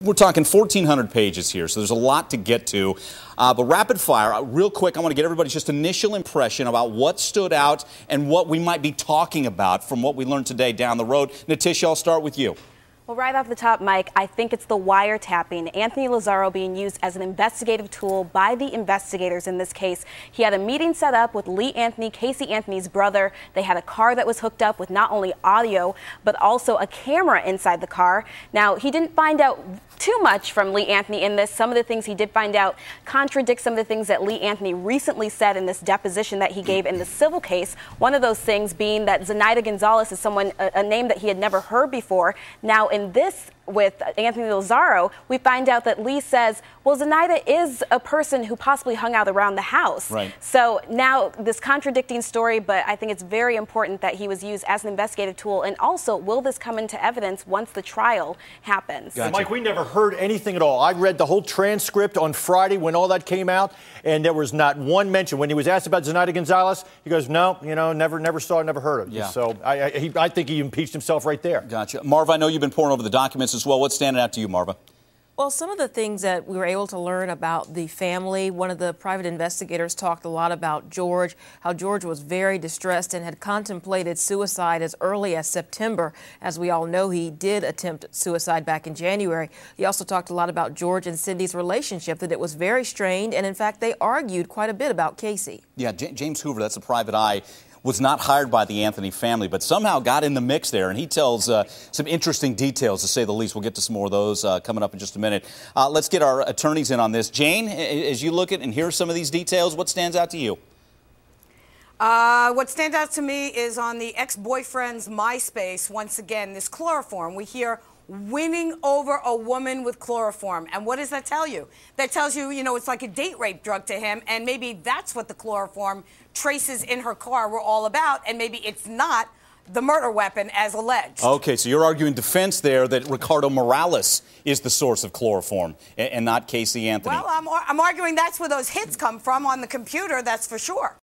We're talking 1,400 pages here, so there's a lot to get to. But rapid fire, real quick, I want to get everybody's just initial impression about what stood out and what we might be talking about from what we learned today down the road. Natisha, I'll start with you. Well, right off the top, Mike, I think it's the wiretapping. Anthony Lazzaro being used as an investigative tool by the investigators in this case. He had a meeting set up with Lee Anthony, Casey Anthony's brother. They had a car that was hooked up with not only audio, but also a camera inside the car. Now, he didn't find out too much from Lee Anthony in this. Some of the things he did find out contradict some of the things that Lee Anthony recently said in this deposition that he gave in the civil case. One of those things being that Zenaida Gonzalez is someone, a name that he had never heard before. Now, in this with Anthony Lazzaro, we find out that Lee says, well, Zenaida is a person who possibly hung out around the house. Right. So now this contradicting story, but I think it's very important that he was used as an investigative tool. And also, will this come into evidence once the trial happens? Gotcha. Mike, we never heard anything at all. I read the whole transcript on Friday when all that came out, and there was not one mention. When he was asked about Zenaida Gonzalez, he goes, no, never saw, never heard of it. Yeah. So I think he impeached himself right there. Gotcha. Marva, I know you've been poring over the documents as well. What's standing out to you, Marva? Well, some of the things that we were able to learn about the family, one of the private investigators talked a lot about George, how George was very distressed and had contemplated suicide as early as September. As we all know, he did attempt suicide back in January. He also talked a lot about George and Cindy's relationship, that it was very strained, and in fact, they argued quite a bit about Casey. Yeah, James Hoover, that's a private eye, was not hired by the Anthony family, but somehow got in the mix there, and he tells some interesting details, to say the least. We'll get to some more of those coming up in just a minute. Let's get our attorneys in on this. Jane, as you look at and hear some of these details, what stands out to you? What stands out to me is on the ex-boyfriend's MySpace, once again, this chloroform. We hear winning over a woman with chloroform. And what does that tell you? That tells you, it's like a date rape drug to him, and maybe that's what the chloroform traces in her car were all about, and maybe it's not the murder weapon as alleged. Okay, so you're arguing defense there that Ricardo Morales is the source of chloroform and not Casey Anthony. Well, I'm arguing that's where those hits come from on the computer, that's for sure.